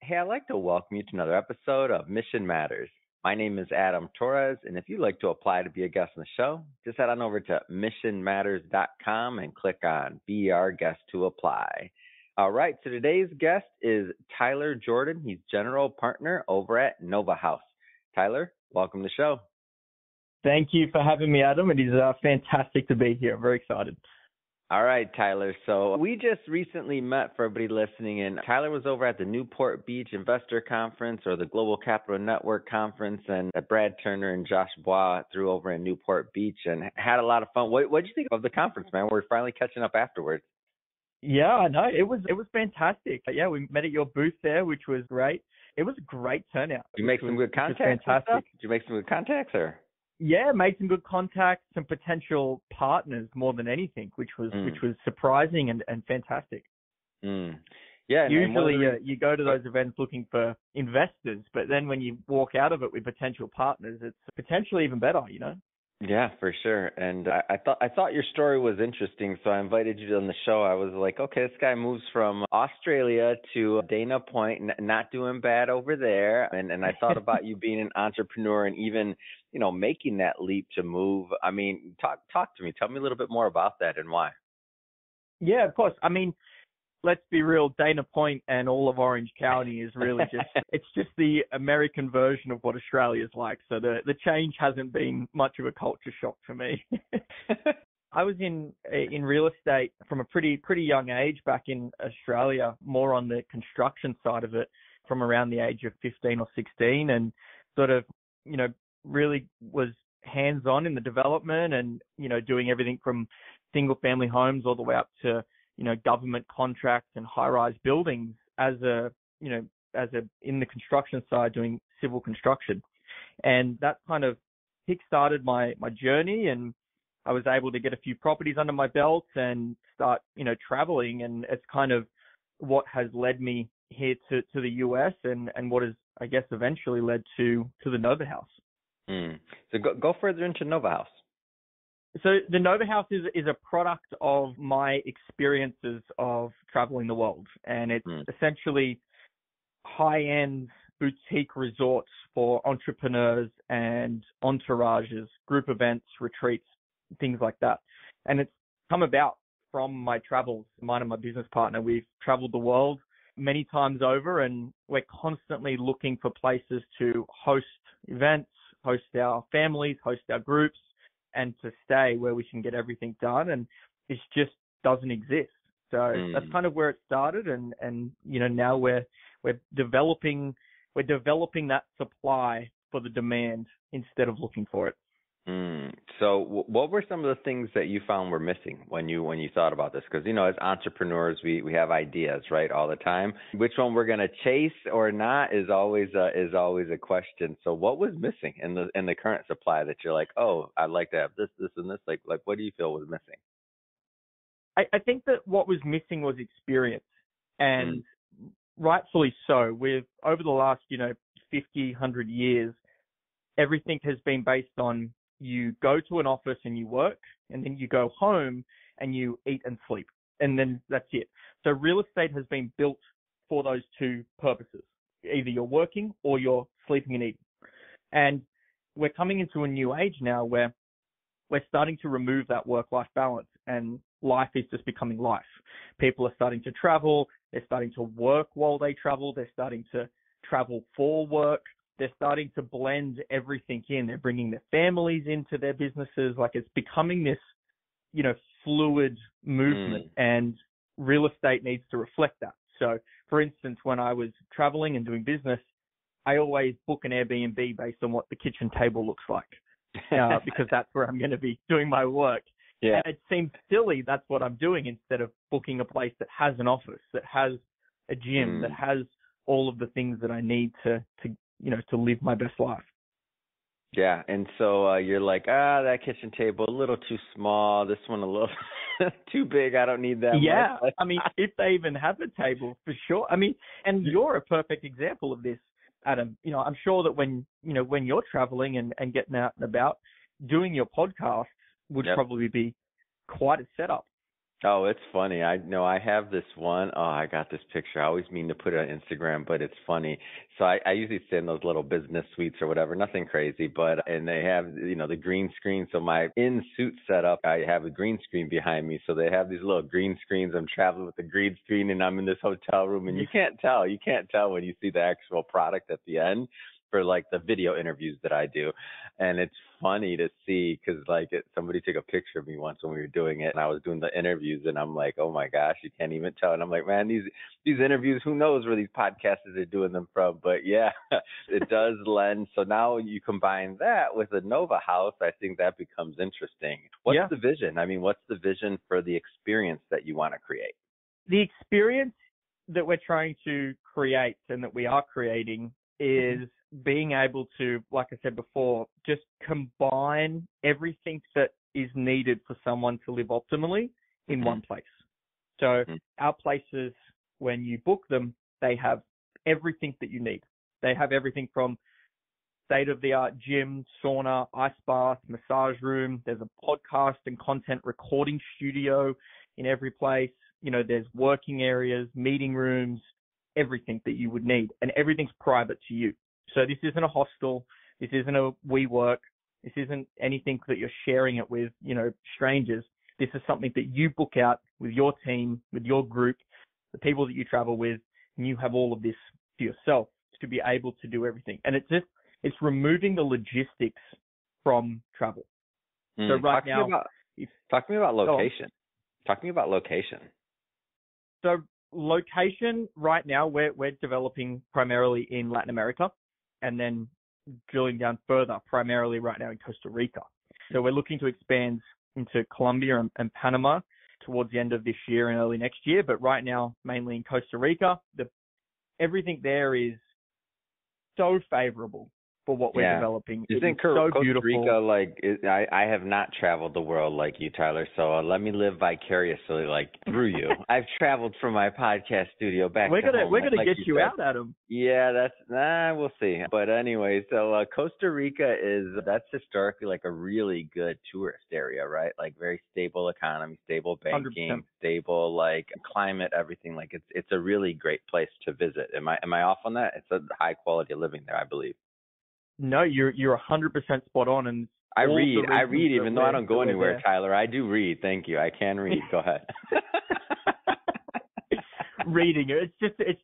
Hey, I'd like to welcome you to another episode of Mission Matters. My name is Adam Torres, and if you'd like to apply to be a guest on the show, just head on over to missionmatters.com and click on Be Our Guest to apply. All right, so today's guest is Tyler Jordan. He's general partner over at Nova House. Tyler, welcome to the show. Thank you for having me, Adam. It is fantastic to be here. I'm very excited. All right, Tyler. So we just recently met, for everybody listening in. Tyler was over at the Newport Beach Investor Conference or the Global Capital Network Conference, and Brad Turner and Josh Bois threw over in Newport Beach and had a lot of fun. What did you think of the conference, man? We're finally catching up afterwards. Yeah, I know. It was fantastic. Yeah, we met at your booth there, which was great. It was a great turnout. Did you make some good contacts? Fantastic. Did you make some good contacts, or? Yeah, made some good contacts, some potential partners more than anything, which was surprising and fantastic. Yeah. Usually you go to those events looking for investors, but then when you walk out of it with potential partners, it's potentially even better, you know? Yeah, for sure. And I thought your story was interesting, so I invited you on the show. I was like, okay, this guy moves from Australia to Dana Point, not doing bad over there. And I thought about you being an entrepreneur and even, making that leap to move. I mean, talk to me. Tell me a little bit more about that and why. Yeah, of course. I mean, let's be real, Dana Point and all of Orange County is really it's just the American version of what Australia's like. So the change hasn't been much of a culture shock for me. I was in real estate from a pretty young age back in Australia, more on the construction side of it from around the age of 15 or 16, and sort of, really was hands-on in the development and, doing everything from single family homes all the way up to government contracts and high-rise buildings in the construction side doing civil construction. And that kind of kick-started my journey, and I was able to get a few properties under my belt and start, traveling. And it's kind of what has led me here to the US and what has, I guess, eventually led to the Nova House. So go further into Nova House. So the Nova House is a product of my experiences of traveling the world, and it's essentially high-end boutique resorts for entrepreneurs and entourages, group events, retreats, things like that. And it's come about from my travels. Mine and my business partner, we've traveled the world many times over, and we're constantly looking for places to host events, host our families, host our groups, and to stay where we can get everything done. And it just doesn't exist. So that's kind of where it started. And now we're developing that supply for the demand instead of looking for it. So what were some of the things that you found were missing when you thought about this? Because, as entrepreneurs, we have ideas, right, all the time. Which one we're going to chase or not is always a question. So what was missing in the current supply that you're like, oh, I'd like to have this, and this? Like what do you feel was missing? I think that what was missing was experience, and rightfully so. Over the last, 50, 100 years, everything has been based on you go to an office and you work, and then you go home and you eat and sleep, and then that's it. So real estate has been built for those two purposes. Either you're working or you're sleeping and eating. And we're coming into a new age now where we're starting to remove that work-life balance, and life is just becoming life. People are starting to travel. They're starting to work while they travel. They're starting to travel for work. They're starting to blend everything in. They're bringing their families into their businesses. Like, it's becoming this, fluid movement, and real estate needs to reflect that. So, for instance, when I was traveling and doing business, I always book an Airbnb based on what the kitchen table looks like, because that's where I'm going to be doing my work. Yeah. And it seems silly that's what I'm doing, instead of booking a place that has an office, that has a gym, that has all of the things that I need to live my best life. Yeah, and so you're like, that kitchen table a little too small, this one a little too big, I don't need that much. Yeah, I mean, if they even have a table, for sure. I mean, and you're a perfect example of this, Adam. I'm sure that when you're traveling and getting out and about, doing your podcast would probably be quite a setup. Oh, it's funny. I know I have this one. Oh, I got this picture. I always mean to put it on Instagram, but it's funny. So I usually sit in those little business suites or whatever, nothing crazy, but and they have, the green screen. So my in suit setup, I have a green screen behind me. So they have these little green screens. I'm traveling with the green screen and I'm in this hotel room and you can't tell. You can't tell when you see the actual product at the end for like the video interviews that I do. And it's funny to see because somebody took a picture of me once when we were doing it and I was doing the interviews and I'm like, oh my gosh, you can't even tell. And I'm like, man, these interviews, who knows where these podcasters are doing them from? But yeah, it does lend. So now you combine that with a Nova House, I think that becomes interesting. What's the vision? I mean, what's the vision for the experience that you want to create? The experience that we're trying to create and that we are creating is being able to, like I said before, just combine everything that is needed for someone to live optimally in one place. So our places, when you book them, they have everything that you need. They have everything from state-of-the-art gym, sauna, ice bath, massage room. There's a podcast and content recording studio in every place. There's working areas, meeting rooms, everything that you would need, and everything's private to you. So this isn't a hostel. This isn't a WeWork. This isn't anything that you're sharing it with, strangers. This is something that you book out with your team, with your group, the people that you travel with, and you have all of this to yourself to be able to do everything. And it's removing the logistics from travel. So right now, talk to me about location. Talk to me about location. So location right now, we're developing primarily in Latin America and then drilling down further, primarily right now in Costa Rica. So we're looking to expand into Colombia and Panama towards the end of this year and early next year. But right now, mainly in Costa Rica, everything there is so favorable for what we're developing. Isn't so Costa beautiful. Rica I have not traveled the world like you, Tyler, so let me live vicariously through you. I've traveled from my podcast studio back to home. We're gonna get you out, Adam. Yeah, we'll see. But anyway, so Costa Rica that's historically a really good tourist area, right? Very stable economy, stable banking, 100%. Stable climate, everything. It's a really great place to visit. Am I off on that? It's a high quality of living there, I believe. No, you're 100% spot on, and I read even though I don't go anywhere, there. Tyler. I do read. Thank you. I can read. Go ahead. Reading it's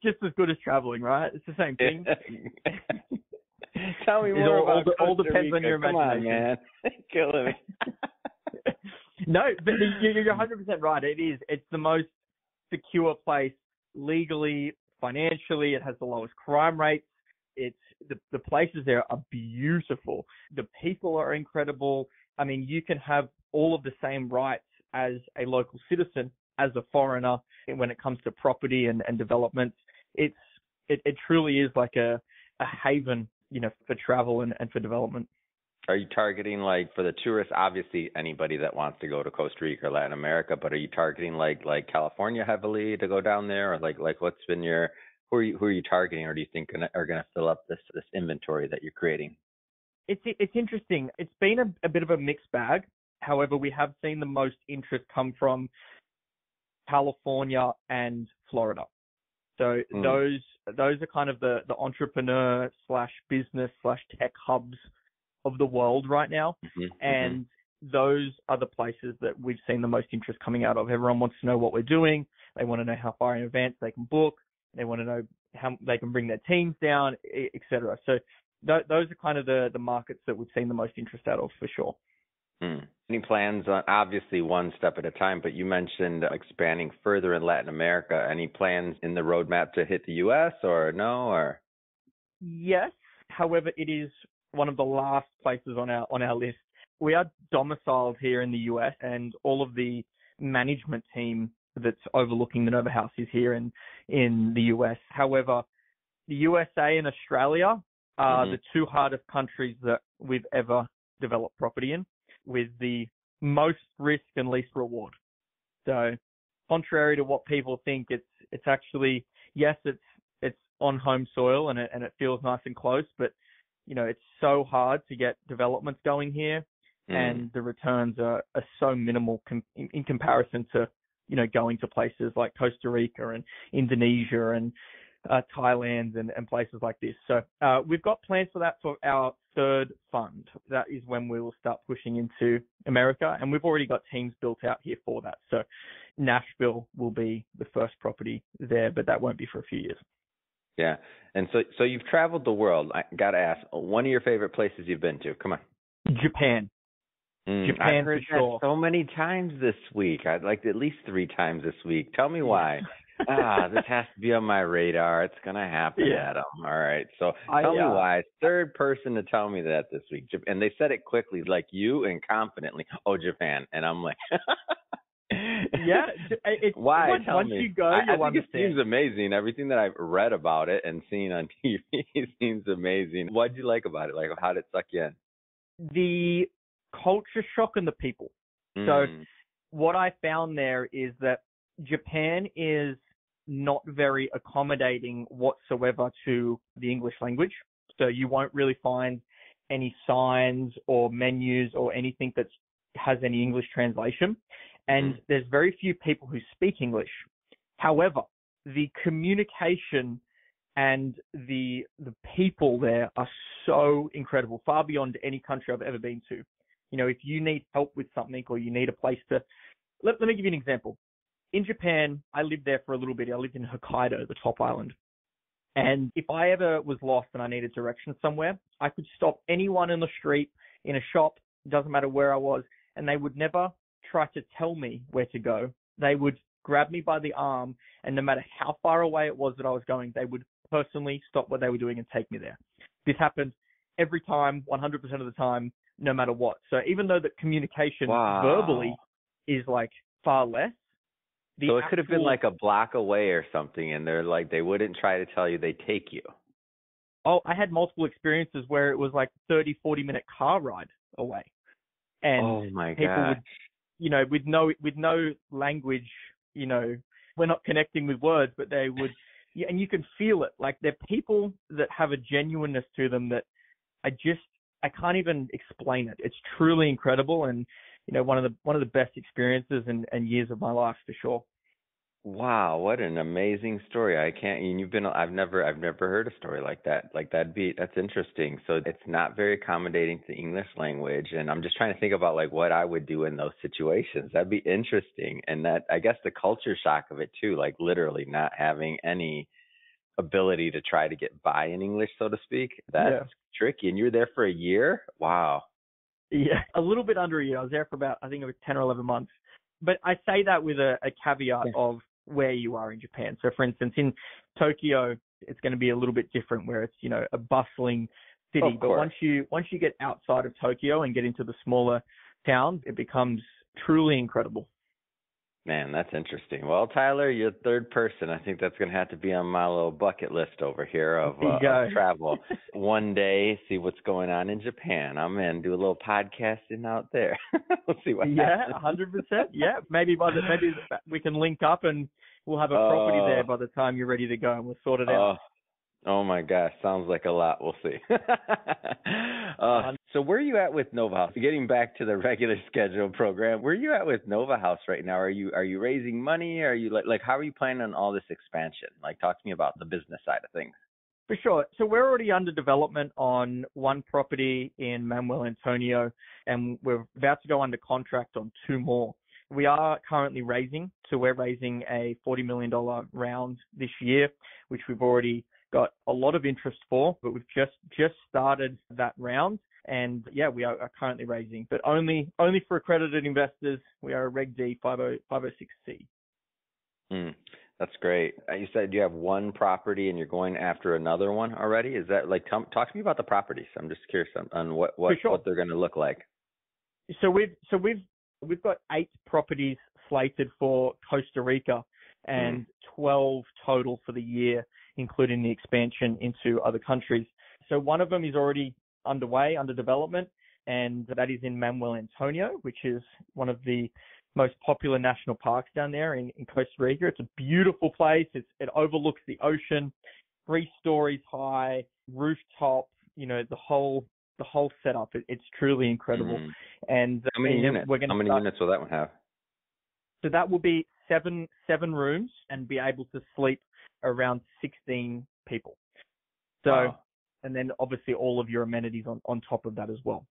just as good as traveling, right? It's the same thing. Tell me more about Costa all depends Rica. on your imagination. Come on, man. Killing me. No, but you're 100% right. It is. It's the most secure place legally, financially. It has the lowest crime rates. It's the places there are beautiful. The people are incredible. I mean, you can have all of the same rights as a local citizen, as a foreigner, when it comes to property and development. It truly is like a haven, for travel and for development. Are you targeting for the tourists? Obviously, anybody that wants to go to Costa Rica or Latin America, but are you targeting like California heavily to go down there, or what's been your who are you targeting, or do you think are going to fill up this inventory that you're creating? It's interesting. It's been a bit of a mixed bag. However, we have seen the most interest come from California and Florida. So those are kind of the entrepreneur / business / tech hubs of the world right now. And those are the places that we've seen the most interest coming out of. Everyone wants to know what we're doing. They want to know how far in advance they can book. They want to know how they can bring their teams down, etc. So those are kind of the markets that we've seen the most interest out of, for sure. Any plans on, obviously one step at a time, but you mentioned expanding further in Latin America. Any plans in the roadmap to hit the U.S. or no? Or yes, however, it is one of the last places on our list. We are domiciled here in the U.S. and all of the management team that's overlooking the Nova House is here in the U.S. However, the USA and Australia are the two hardest countries that we've ever developed property in, with the most risk and least reward. So, contrary to what people think, it's actually, yes, it's on home soil and it feels nice and close, but it's so hard to get developments going here, and the returns are so minimal in comparison to going to places like Costa Rica and Indonesia and Thailand and places like this. So we've got plans for that for our third fund. That is when we will start pushing into America, and we've already got teams built out here for that. So Nashville will be the first property there, but that won't be for a few years. Yeah. And so you've traveled the world. I got to ask, one of your favorite places you've been to? Come on. Japan. Japan, I've heard for sure. that so many times this week. I'd like at least 3 times this week. Tell me why. This has to be on my radar. It's going to happen, Adam. All right. So tell me why. Third person to tell me that this week. And they said it quickly, like you, and confidently. Oh, Japan. And I'm like, yeah. Why? Tell once me. You go, I you'll think understand. It seems amazing. Everything that I've read about it and seen on TV seems amazing. What did you like about it? Like, how did it suck you in? The culture shock and the people. So what I found there is that Japan is not very accommodating whatsoever to the English language. So you won't really find any signs or menus or anything that has any English translation. And there's very few people who speak English. However, the communication and the people there are so incredible, far beyond any country I've ever been to. If you need help with something or you need a place to, let me give you an example. In Japan, I lived there for a little bit. I lived in Hokkaido, the top island. And if I ever was lost and I needed directions somewhere, I could stop anyone in the street, in a shop, doesn't matter where I was, and they would never try to tell me where to go. They would grab me by the arm, and no matter how far away it was that I was going, they would personally stop what they were doing and take me there. This happened every time, 100% of the time, no matter what. So even though the communication verbally is like far less, so it could have been like a block away or something, and they're like, they wouldn't try to tell you, they take you. Oh, I had multiple experiences where it was like 30, 40-minute car ride away. And oh my people God. would, with no language, we're not connecting with words, but they would, and you can feel it. Like they're people that have a genuineness to them that I can't even explain it. It's truly incredible, and one of the best experiences and years of my life for sure. Wow, what an amazing story! I've never heard a story like that. That's interesting. So it's not very accommodating to the English language, and I'm just trying to think about like what I would do in those situations. That'd be interesting, and that I guess the culture shock of it too, like literally not having any ability to try to get by in English, so to speak. That's tricky. And you were there for a year? Wow. Yeah, a little bit under a year. I was there for about, I think it was 10 or 11 months. But I say that with a caveat of where you are in Japan. So for instance, in Tokyo, it's going to be a little bit different where it's, a bustling city. But once you get outside of Tokyo and get into the smaller towns, it becomes truly incredible. Man, that's interesting. Well, Tyler, you're the third person. I think that's going to have to be on my little bucket list over here of travel. One day, see what's going on in Japan. I'm in, do a little podcasting out there. We'll see what happens. 100%. Yeah, maybe we can link up and we'll have a property there by the time you're ready to go, and we'll sort it out. Oh my gosh, sounds like a lot. We'll see. So where are you at with Nova House? Getting back to the regular schedule program, where are you at with Nova House right now? Are you raising money? Are you like how are you planning on all this expansion? Like, talk to me about the business side of things. For sure. So we're already under development on one property in Manuel Antonio, and we're about to go under contract on 2 more. We are currently raising, so we're raising a $40 million round this year, which we've already got a lot of interest for, but we've just started that round. And we are currently raising, but only for accredited investors. We are a Reg D 506C. That's great. You said you have one property and you're going after another one already. Is that like, talk to me about the properties. I'm just curious on what they're going to look like. So we've got 8 properties slated for Costa Rica and 12 total for the year, including the expansion into other countries. So one of them is already underway, under development, and that is in Manuel Antonio, which is one of the most popular national parks down there in Costa Rica. It's a beautiful place. It overlooks the ocean, 3 stories high, rooftop, the whole setup. It's truly incredible. And how many units? How many units will that one have? So that will be seven rooms and be able to sleep around 16 people. So, Wow. and then obviously all of your amenities on top of that as well.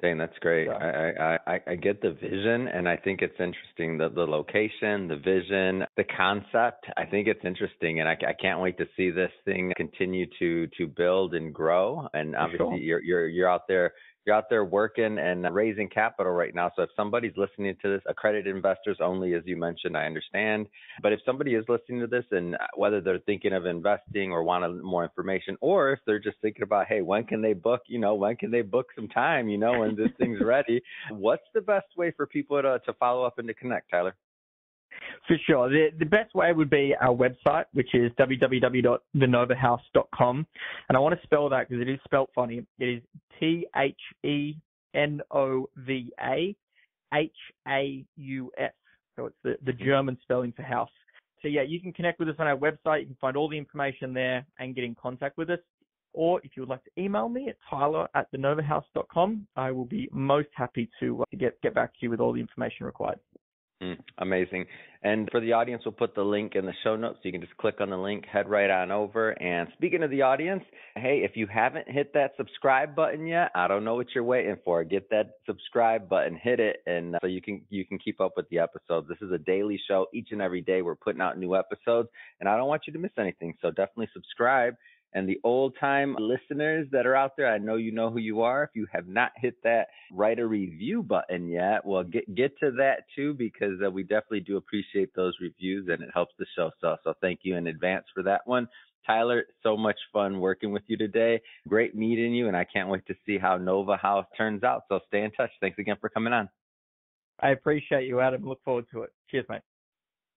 Dang, that's great. So, I get the vision, and I think it's interesting, the location, the vision, the concept. I think it's interesting, and I can't wait to see this thing continue to build and grow. And obviously, you're out there. You're out there working and raising capital right now. So if somebody's listening to this, accredited investors only, as you mentioned, I understand. But if somebody is listening to this, and whether they're thinking of investing or want more information, or if they're just thinking about, hey, when can they book some time, when this thing's ready, what's the best way for people to follow up and to connect, Tyler? For sure. The best way would be our website, which is www.thenovahouse.com. And I want to spell that because it is spelled funny. It is THENOVAHAUS. So it's the German spelling for house. So yeah, you can connect with us on our website. You can find all the information there and get in contact with us. Or if you would like to email me at tyler@thenovahouse.com, I will be most happy to get back to you with all the information required. Amazing. And for the audience, we'll put the link in the show notes, so you can just click on the link, head right on over. And speaking of the audience, hey, if you haven't hit that subscribe button yet, I don't know what you're waiting for. Get that subscribe button, hit it, and so you can keep up with the episodes. This is a daily show. Each and every day we're putting out new episodes, and I don't want you to miss anything. So definitely subscribe. And the old-time listeners that are out there, I know you know who you are. If you have not hit that write a review button yet, well, get to that too, because we definitely do appreciate those reviews, and it helps the show. So thank you in advance for that one. Tyler, so much fun working with you today. Great meeting you, and I can't wait to see how Nova House turns out. So stay in touch. Thanks again for coming on. I appreciate you, Adam. Look forward to it. Cheers, mate.